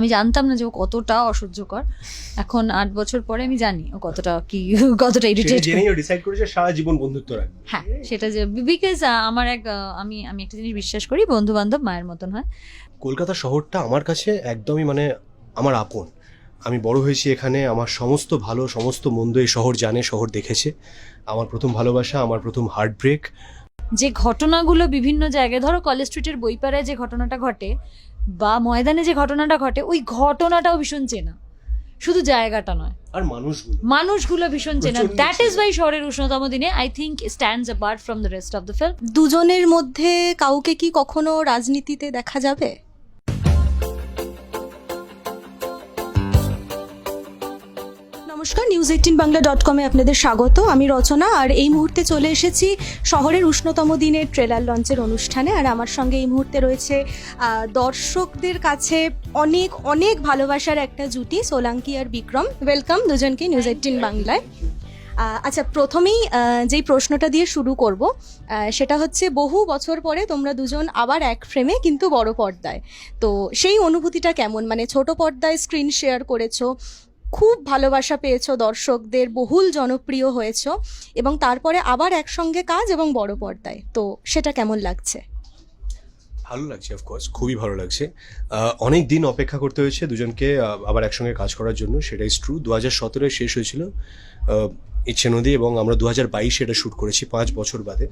আমি জানতাম না যে ও কতটা অসহ্যকর। এখন ৮ বছর পরে আমি জানি ও কতটা ইরিটেট। জেনেই ও ডিসাইড করেছে সারা জীবন বন্ধুত্ব রাখবে। হ্যাঁ, সেটা যে বিকজ আমার আমি একটা জিনিস বিশ্বাস করি, বন্ধু বান্ধব মায়ের মতন হয়। কলকাতা শহরটা আমার কাছে একদমই আমার আপন। আমি বড় হয়েছি এখানে, আমার সমস্ত ভালো সমস্ত মন্দ এই শহর জানে, শহর দেখেছে। আমার প্রথম ভালোবাসা, আমার প্রথম হার্ট ব্রেক। যে ঘটনাগুলো বিভিন্ন জায়গায়, ধরো কলেজ স্ট্রিটের বইপাড়ায় যে ঘটনাটা ঘটে বা ময়দানে যে ঘটনাটা ঘটে, ওই ঘটনাটাও ভীষণ চেনা, শুধু জায়গাটা নয়, আর মানুষগুলো ভীষণ চেনা। দ্যাট ইজ ওয়াই শহরের উষ্ণতম দিনে I think stands apart from the rest of the film. দুজনের মধ্যে কাউকে কি কখনো রাজনীতিতে দেখা যাবে? নমস্কার, news18bangla.com-এ আপনাদের স্বাগত। আমি রচনা, আর এই মুহূর্তে চলে এসেছি শহরের উষ্ণতম দিনের ট্রেলার লঞ্চের অনুষ্ঠানে। আর আমার সঙ্গে এই মুহূর্তে রয়েছে দর্শকদের কাছে অনেক অনেক ভালোবাসার একটা জুটি, সোলাঙ্কি আর বিক্রম। ওয়েলকাম দুজনকে নিউজ18 বাংলায়। আচ্ছা, প্রথমেই যেই প্রশ্নটা দিয়ে শুরু করব সেটা হচ্ছে, বহু বছর পরে তোমরা দুজন আবার এক ফ্রেমে কিন্তু বড় পর্দায়। তো সেই অনুভূতিটা কেমন? মানে ছোট পর্দায় স্ক্রিন শেয়ার করেছো, খুব ভালোবাসা পেয়েছো, দর্শকদের বহুল জনপ্রিয় হয়েছো, এবং তারপরে আবার একসঙ্গে কাজ এবং বড় পর্দায়, তো সেটা কেমন লাগছে? ভালো লাগছে, অফকোর্স খুবই ভালো লাগছে। অনেক দিন অপেক্ষা করতে হয়েছে দুজনকে আবার একসঙ্গে কাজ করার জন্য, সেটাই ট্রু। 2017-এ শেষ হয়েছিল ইচ্ছে নদী, এবং আমরা 2022-এ এটা শ্যুট করেছি 5 বছর বাদে।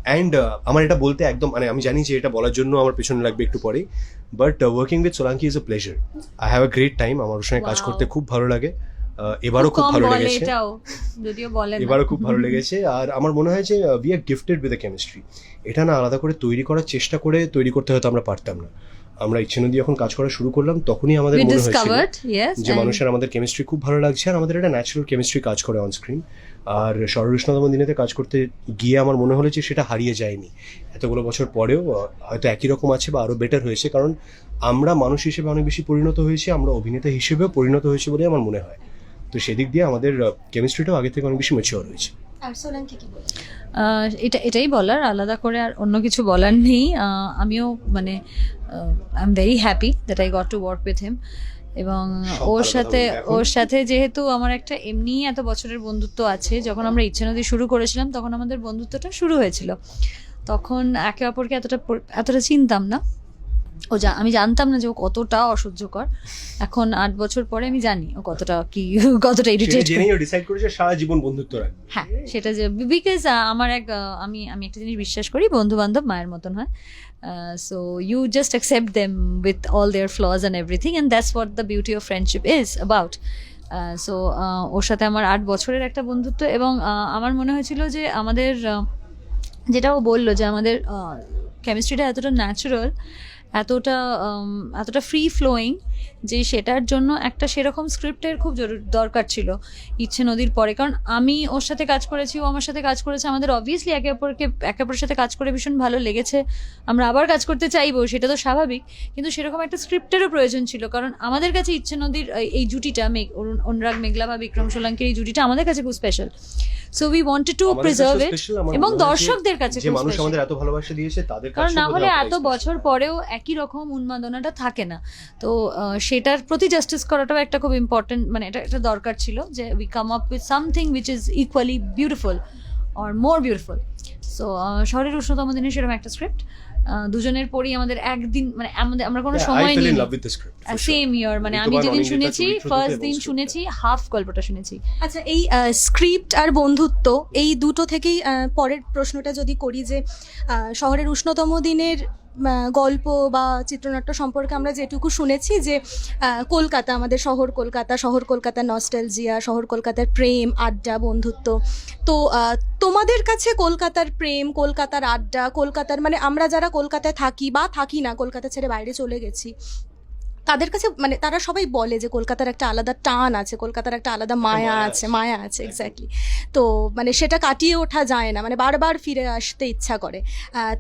অ্যান্ড আমার এটা বলতে একদম আমি জানি যে এটা বলার জন্য আমার পেছনে লাগবে একটু পরেই, but working with Solanki is a pleasure. I have a great time, আমার ওর সঙ্গে কাজ করতে খুব ভালো লাগে। এবারও খুব ভালো লেগেছে, এবারও খুব ভালো লেগেছে। আর আমার মনে হয় যে we are gifted with a chemistry. এটা না আলাদা করে তৈরি করার চেষ্টা করে তৈরি করতে হয়তো আমরা পারতাম না। আমরা ইচ্ছে নদী যখন কাজ করা শুরু করলাম তখনই আমাদের মনে হয়েছিল যে মানুষের আমাদের কেমিস্ট্রি খুব ভালো লাগছে, আর আমাদের একটা ন্যাচারাল কেমিস্ট্রি কাজ করে অন স্ক্রিন। আর শহরের উষ্ণতম দিনেতে কাজ করতে গিয়ে আমার মনে হলো যে সেটা হারিয়ে যায়নি, এতগুলো বছর পরেও হয়তো একই রকম আছে বা আরও বেটার হয়েছে, কারণ আমরা মানুষ হিসেবে অনেক বেশি পরিণত হয়েছি, আমরা অভিনেতা হিসেবেও পরিণত হয়েছি বলে আমার মনে হয়। তো সেদিক দিয়ে আমাদের কেমিস্ট্রিটাও আগে থেকে অনেক বেশি ম্যাচিওর হয়েছে। এটাই বলার, আলাদা করে আর অন্য কিছু বলার নেই। আমিও I am very happy that I got to work with him. এবং ওর সাথে যেহেতু আমার একটা এমনি এত বছরের বন্ধুত্ব আছে, যখন আমরা ইচ্ছে নদী শুরু করেছিলাম তখন আমাদের বন্ধুত্বটা শুরু হয়েছিল, তখন একে অপরকে এতটা চিনতাম না। আমি জানতাম না যে ও কতটা অসহ্যকর। এখন ৮ বছর পরে আমি জানি ও কতটা ইরিটেট। জেনেই ও ডিসাইড করেছে সারা জীবন বন্ধুত্ব রাখবে। হ্যাঁ, সেটা যে বিকজ আমি একটা জিনিস বিশ্বাস করি, বন্ধু বান্ধব মায়ের মতন হয়। So you just accept them with all their flaws and everything, and that's what the beauty of friendship is about. So ওর সাথে আমার ৮ বছরের একটা বন্ধুত্ব, এবং আমার মনে হয়েছিল যে আমাদের যেটা ও বললো যে আমাদের কেমিস্ট্রিটা এতটা ন্যাচারাল, এতটা ফ্রি ফ্লোয়িং, যে সেটার জন্য একটা সেরকম স্ক্রিপ্টের খুব দরকার ছিল ইচ্ছে নদীর পরে। কারণ আমি ওর সাথে কাজ করেছি, ও আমার সাথে কাজ করেছে, আমাদের অবভিয়াসলি একে অপরের সাথে কাজ করে ভীষণ ভালো লেগেছে, আমরা আবার কাজ করতে চাইবো, সেটা তো স্বাভাবিক। কিন্তু সেরকম একটা স্ক্রিপ্টেরও প্রয়োজন ছিল, কারণ আমাদের কাছে ইচ্ছে নদীর এই জুটিটা, অনুরাগ মেঘলা বা বিক্রম সোলাঙ্কির এই জুটিটা আমাদের কাছে খুব special. So we wanted to preserve it, এবং দর্শকদের কাছে যে মানুষ আমাদের এত ভালোবাসা দিয়েছে তাদের কাছে, কারণ না হলে এত বছর পরেও একই রকম উন্মাদনাটা থাকে না। তো সেটার প্রতি জাস্টিস করাটাও একটা খুব ইম্পর্টেন্ট, এটা একটা দরকার ছিল যে we come up with something which is equally beautiful or more beautiful. So শহরের উষ্ণতম দিনে সেরকম একটা স্ক্রিপ্ট দুজনের পরই আমাদের একদিন, আমরা কোনো সময় নিই, সেম ইয়ার, আমি যেদিন শুনেছি ফার্স্ট দিন শুনেছি, হাফ গল্পটা শুনেছি। আচ্ছা, এই স্ক্রিপ্ট আর বন্ধুত্ব, এই দুটো থেকেই পরের প্রশ্নটা যদি করি, যে শহরের উষ্ণতম দিনের গল্প বা চিত্রনাট্য সম্পর্কে আমরা যেটুকু শুনেছি, যে কলকাতা, আমাদের শহর কলকাতার নস্টালজিয়া, শহর কলকাতার প্রেম, আড্ডা, বন্ধুত্ব। তো তোমাদের কাছে কলকাতার প্রেম, কলকাতার আড্ডা, কলকাতার আমরা যারা কলকাতায় থাকি বা থাকি না, কলকাতা ছেড়ে বাইরে চলে গেছি, তাদের কাছে তারা সবাই বলে যে কলকাতার একটা আলাদা টান আছে, কলকাতার একটা আলাদা মায়া আছে এক্স্যাক্টলি। তো সেটা কাটিয়ে ওঠা যায় না, বারবার ফিরে আসতে ইচ্ছা করে।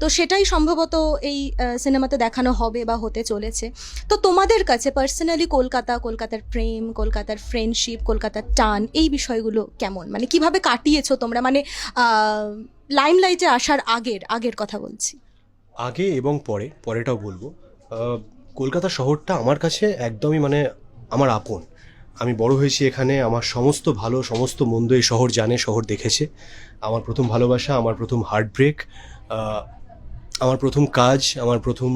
তো সেটাই সম্ভবত এই সিনেমাতে দেখানো হবে বা হতে চলেছে। তো তোমাদের কাছে পার্সোনালি কলকাতার প্রেম, কলকাতার ফ্রেন্ডশিপ, কলকাতার টান, এই বিষয়গুলো কেমন? কিভাবে কাটিয়েছো তোমরা? লাইমলাইটে আসার আগের কথা বলছি। আগে এবং পরেটাও বলবো। কলকাতা শহরটা আমার কাছে একদমই মানে আমার আপন। আমি বড় হয়েছি এখানে, আমার সমস্ত ভালো সমস্ত মন্দ এই শহর জানে, শহর দেখেছে। আমার প্রথম ভালোবাসা, আমার প্রথম হার্ট ব্রেক, আমার প্রথম কাজ, আমার প্রথম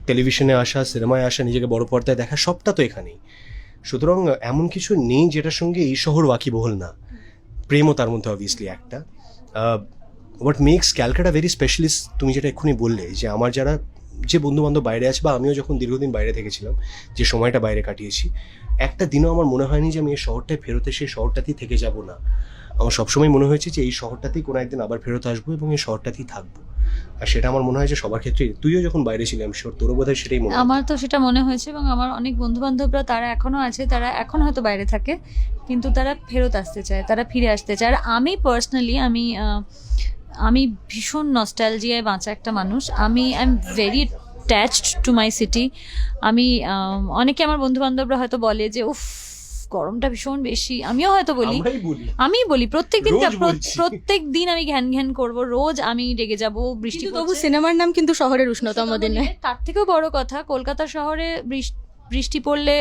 টেলিভিশনে আসা, সিনেমায় আসা, নিজেকে বড় পর্দায় দেখা, সবটা তো এখানেই। সুতরাং এমন কিছু নেই যেটার সঙ্গে এই শহর ওয়াকিবহল না। প্রেমও তার মধ্যে অবভিয়াসলি একটা। What makes Calcutta very specialist, তুমি যেটা এক্ষুনি বললে, যে আমার যারা যে বন্ধুবান্ধব বাইরে আছে, বা আমিও যখন দীর্ঘদিন বাইরে থেকেছিলাম, যে সময়টা বাইরে কাটিয়েছি, একটা দিনও আমার মনে হয়নি যে আমি এই শহরটায় ফেরত এসে শহরটাতেই থেকে যাব না। আমার সবসময় মনে হয়েছে যে এই শহরটাতেই কোনো একদিন আবার ফেরত আসবো এবং এই শহরটাতেই থাকবো। আর সেটা আমার মনে হয় যে সবার ক্ষেত্রেই, তুইও যখন বাইরে ছিলি আমি শিওর তোরও বোধহয় সেটাই মনে হয়। আমার তো সেটা মনে হয়েছে, এবং আমার অনেক বন্ধু বান্ধবরা তারা এখনো আছে, তারা এখন হয়তো বাইরে থাকে কিন্তু তারা ফেরত আসতে চায়, তারা ফিরে আসতে চায়। আর আমি পার্সোনালি আমি ভীষণ নস্টালজিয়ায় বাঁচা একটা মানুষ। আমি I am very attached to my city. আমি অনেকে আমার বন্ধু বান্ধবরা হয়তো বলে যে উফ গরমটা ভীষণ বেশি, আমিও হয়তো বলি, আমি বলি প্রত্যেকদিন প্রত্যেক দিন আমি ঘ্যান ঘ্যান করবো, রোজ আমি রেগে যাব, বৃষ্টি কিন্তু তবু সিনেমার নাম কিন্তু শহরের উষ্ণতম দিনে। তার থেকেও বড় কথা, কলকাতা শহরে বৃষ্টি পড়লে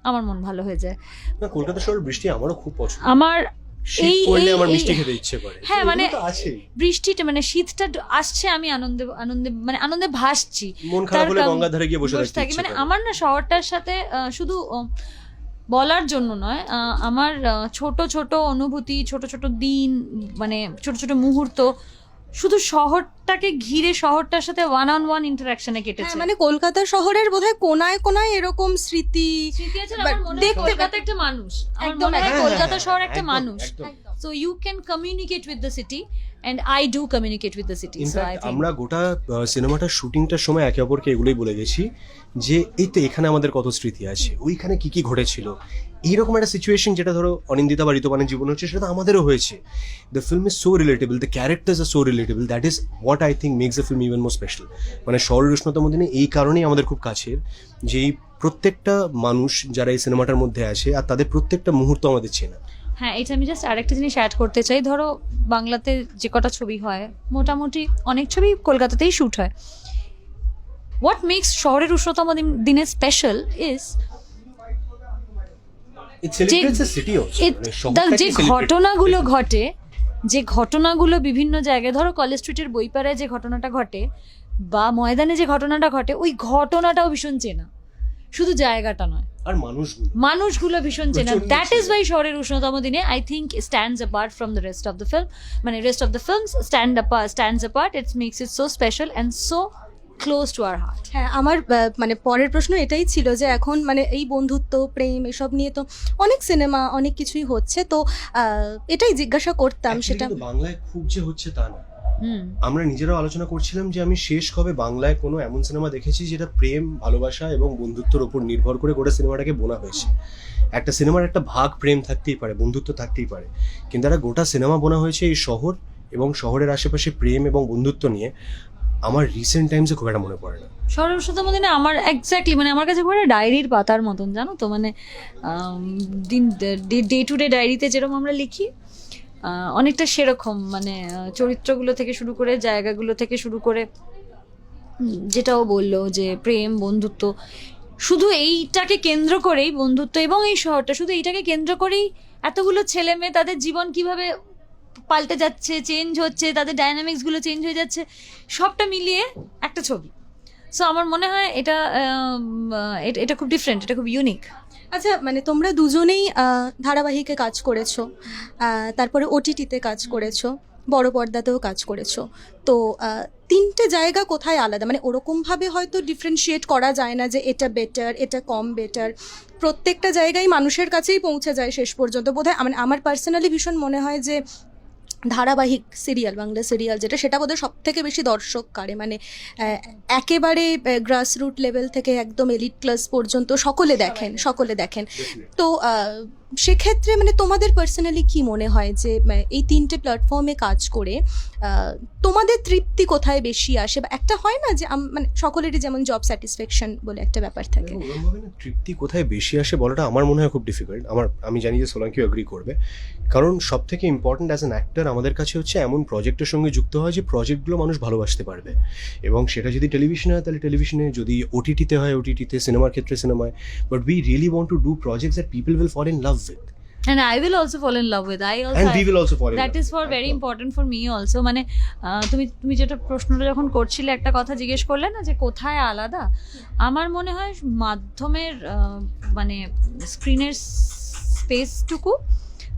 আমার মন ভালো হয়ে যায়। না, কলকাতা শহরের বৃষ্টি আমারও খুব পছন্দ। আমার শীত পড়লে আমার মিষ্টি খেতে ইচ্ছে করে। হ্যাঁ, মানে এগুলো তো আছেই। বৃষ্টিটা মানে শীতটা আসছে, আমি আনন্দে আনন্দে মানে আনন্দে ভাসছি। মন খারাপ হলে গঙ্গার ধারে গিয়ে বসে থাকি। মানে আমার না শহরটার সাথে শুধু বলার জন্য নয়, আমার ছোট ছোট অনুভূতি, ছোট ছোট দিন, মানে ছোট ছোট মুহূর্ত শুধু শহরটাকে ঘিরে, শহরটার সাথে ওয়ান অন ওয়ান ইন্টারাকশনে কেটেছে। মানে কলকাতা শহরের বোধহয় কোনায় কোনায় এরকম স্মৃতি দেখতে একটা মানুষ, একদম কলকাতা শহর একটা একদম, মানুষ। একদম। So you can communicate with the city and I do communicate with the city. So I in fact think আমরা গোটা সিনেমাটার শুটিংটার সময় একে অপরকে এগুলোই বলে গেছি যে এই তো এখানে আমাদের কত স্মৃতি আছে, ওইখানে কি কি ঘটেছিল। এইরকম একটা সিচুয়েশন যেটা ধরো অনিন্দিতা বা ঋতুপানের জীবনে হচ্ছে, সেটা তো আমাদেরও হয়েছে। The film is so relatable, the characters are so relatable, that is what I think makes the film even more special. মানে শহরের উষ্ণতম দিনে এই কারণেই আমাদের খুব কাছের, যে এই প্রত্যেকটা মানুষ যারা এই সিনেমাটার মধ্যে আছে, আর তাদের প্রত্যেকটা মুহূর্ত আমাদের চেনা। হ্যাঁ, এটা আমি জাস্ট আরেকটা জিনিস অ্যাড করতে চাই। ধরো বাংলাতে যে কটা ছবি হয়, মোটামুটি অনেক ছবি কলকাতাতেই শ্যুট হয়। হোয়াট মেক্স শহরের উষ্ণতম দিনে স্পেশাল ইজ যে ঘটনাগুলো ঘটে, যে ঘটনাগুলো বিভিন্ন জায়গায়, ধরো কলেজ স্ট্রিটের বইপাড়ায় যে ঘটনাটা ঘটে বা ময়দানে যে ঘটনাটা ঘটে, ওই ঘটনাটাও ভীষণ চেনা, শুধু জায়গাটা নয়, আর মানুষগুলো ভীষণ চেনা। দ্যাট ইজ ওয়াই শহরের উষ্ণতম দিনে I think stands apart from the rest of the film, মানে rest of the films stands apart. It's makes it so special and so close to our heart. হ্যাঁ, আমার মানে পরের প্রশ্ন এটাই ছিল যে এখন মানে এই বন্ধুত্ব, প্রেম, এসব নিয়ে তো অনেক সিনেমা, অনেক কিছুই হচ্ছে, তো এটাই জিজ্ঞাসা করতাম। সেটা বাংলায় খুব যে হচ্ছে তা না। আমরা নিজেরাও আলোচনা করছিলাম যে আমি শেষ কবে বাংলায় কোনো এমন সিনেমা দেখেছি যেটা প্রেম, ভালোবাসা এবং বন্ধুত্বের উপর নির্ভর করে গোটা সিনেমাটাকে বোনা হয়েছে। একটা সিনেমার একটা ভাগ প্রেম থাকতেই পারে, বন্ধুত্ব থাকতেই পারে, কিন্তু একটা গোটা সিনেমা বোনা হয়েছে এই শহর এবং শহরের আশেপাশে প্রেম এবং বন্ধুত্ব নিয়ে। আমার রিসেন্ট টাইমসে খুব একটা মনে পড়ে না। শহরের উষ্ণতম দিনে আমার এক্স্যাক্টলি মানে আমার কাছে পুরো ডায়েরির পাতার মতন, জানো তো, মানে ডে টু ডে ডায়েরিতে যেরকম আমরা লিখি, অনেকটা সেরকম, মানে চরিত্রগুলো থেকে শুরু করে, জায়গাগুলো থেকে শুরু করে, যেটাও বললো যে প্রেম, বন্ধুত্ব, শুধু এইটাকে কেন্দ্র করেই, বন্ধুত্ব এবং এই শহরটা, শুধু এইটাকে কেন্দ্র করেই এতগুলো ছেলে মেয়ে তাদের জীবন কিভাবে পাল্টে যাচ্ছে, চেঞ্জ হচ্ছে, তাদের ডায়নামিক্সগুলো চেঞ্জ হয়ে যাচ্ছে, সবটা মিলিয়ে একটা ছবি। সো আমার মনে হয় এটা খুব ডিফারেন্ট, এটা খুব ইউনিক। আচ্ছা, মানে তোমরা দুজনেই ধারাবাহিকে কাজ করেছো, তারপরে ওটিটিতে কাজ করেছো, বড় পর্দাতেও কাজ করেছো, তো তিনটে জায়গা কোথায় আলাদা? মানে ওরকমভাবে হয়তো ডিফারেন্সিয়েট করা যায় না যে এটা বেটার, এটা কম বেটার, প্রত্যেকটা জায়গায় মানুষের কাছেই পৌঁছে যায় শেষ পর্যন্ত বোধহয়। মানে আমার পার্সোনালি ভীষণ মনে হয় যে ধারাবাহিক সিরিয়াল, বাংলা সিরিয়াল যেটা, সেটা বোধহয় সব থেকে বেশি দর্শক কাড়ে, মানে একেবারে গ্রাসরুট লেভেল থেকে একদম এলিট ক্লাস পর্যন্ত সকলে দেখেন। তো সেক্ষেত্রে মানে তোমাদের পার্সোনালি কি মনে হয় যে এই তিনটে প্ল্যাটফর্মে কাজ করে তোমাদের তৃপ্তি কোথায় বেশি আসে, বা একটা হয় না যে মানে সকলেরই যেমন জব স্যাটিসফ্যাকশন বলে একটা ব্যাপার থাকে। ওরমভাবে না তৃপ্তি কোথায় বেশি আসে বলাটা আমার মনে হয় খুব ডিফিকাল্ট। আমি জানি যে সোলাঙ্কিও এগ্রি করবে, কারণ সব থেকে ইম্পর্ট্যান্ট অ্যাজ অ্যান অ্যাক্টর আমাদের কাছে হচ্ছে এমন প্রজেক্টের সঙ্গে যুক্ত হয় যে প্রজেক্টগুলো মানুষ ভালোবাসতে পারবে, এবং সেটা যদি টেলিভিশনে হয় তাহলে টেলিভিশনে, যদি ওটিটিতে হয় ওটিটিতে, সিনেমার ক্ষেত্রে সিনেমায়, but we really want to do projects that people will fall in love with. And I will also fall in love with. And we will also fall in That love is for with. very important for me also. মানে তুমি যেটা প্রশ্নটা যখন করছিলে, একটা কথা জিজ্ঞেস করলে না যে কোথায় আলাদা, আমার মনে হয় মাধ্যমের মানে স্ক্রিনের স্পেসটুকু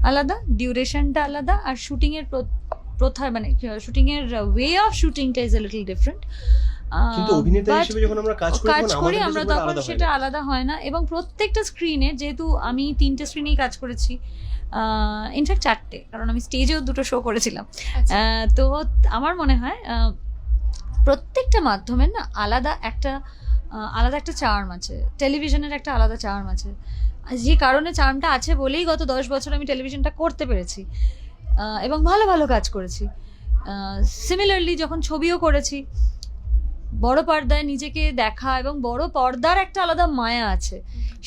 আলাদা, ডিউরেশনটা আলাদা, আর শুটিংয়ের প্রথা মানে শুটিংয়ের ওয়ে অফ শুটিংটা ইজ এ লিটল ডিফারেন্ট। কিন্তু অভিনেতা হিসেবে যখন আমরা কাজ করি আমরা তখন সেটা আলাদা হয় না। এবং প্রত্যেকটা স্ক্রিনে, যেহেতু আমি 3টে স্ক্রিনেই কাজ করেছি, ইনফ্যাক্ট 4টে, কারণ আমি স্টেজেও 2টো শো করেছিলাম, তো আমার মনে হয় প্রত্যেকটা মাধ্যমের না আলাদা একটা চার্ম আছে, টেলিভিশনের একটা আলাদা চার্ম আছে, যে কারণে চার্মটা আছে বলেই গত 10 বছর আমি টেলিভিশনটা করতে পেরেছি এবং ভালো ভালো কাজ করেছি। সিমিলারলি যখন ছবিও করেছি, বড় পর্দায় নিজেকে দেখা এবং বড় পর্দার একটা আলাদা মায়া আছে,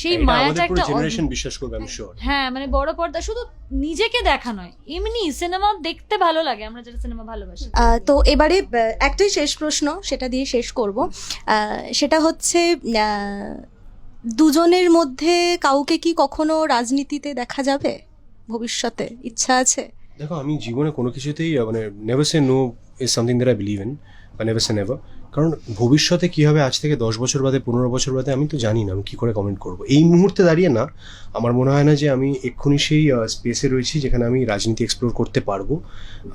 সেই মায়াটা একটা জেনারেশন বিশ্বাস করবে আমি শিওর। হ্যাঁ, মানে বড় পর্দা শুধু নিজেকে দেখা নয়, এমনি সিনেমা দেখতে ভালো লাগে, আমরা যারা সিনেমা ভালোবাসি। তো এবারে একটাই শেষ প্রশ্ন, সেটা দিয়ে শেষ করব। সেটা হচ্ছে দুজনের মধ্যে কাউকে কি কখনো রাজনীতিতে দেখা যাবে ভবিষ্যতে, ইচ্ছা আছে? দেখো, আমি জীবনে কোনো কিছুতেই মানে never say no is something that I believe in, বা নেভার সে নেভার। কারণ ভবিষ্যতে কী হবে আজ থেকে 10 বছর বাদে, 15 বছর বাদে, আমি তো জানি না, আমি কী করে কমেন্ট করবো। এই মুহূর্তে দাঁড়িয়ে না, আমার মনে হয় না যে আমি এক্ষুনি সেই স্পেসে রয়েছি যেখানে আমি রাজনীতি এক্সপ্লোর করতে পারবো।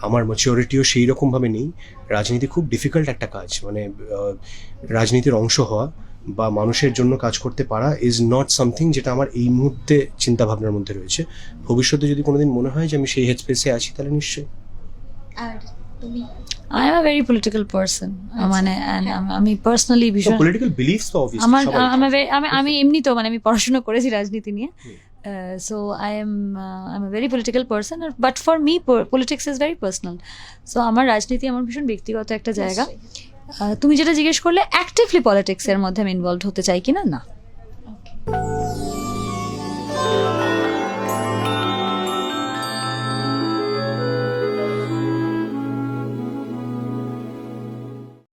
আমার ম্যাচিওরিটিও সেই রকমভাবে নেই। রাজনীতি খুব ডিফিকাল্ট একটা কাজ, মানে রাজনীতির অংশ হওয়া বা মানুষের জন্য কাজ করতে পারা ইজ নট সামথিং যেটা আমার এই মুহূর্তে চিন্তাভাবনার মধ্যে রয়েছে। ভবিষ্যতে যদি কোনোদিন মনে হয় যে আমি সেই হেড স্পেসে আছি, তাহলে নিশ্চয়ই। আর তুমি? I am a very political person. মানে আমি পার্সোনালি ভীষণ পলিটিক্যাল বিলিফস তো অবভিয়াসলি আমি এমনি তো মানে আমি পড়াশোনা করেছি রাজনীতি নিয়ে, so I'm a very political person, but for me politics is very personal. So আমার রাজনীতি আমার ভীষণ ব্যক্তিগত একটা জায়গা। তুমি যেটা জিজ্ঞেস করলে অ্যাক্টিভলি পলিটিক্সের মধ্যে আমি ইনভলভ হতে চাই কিনা, না।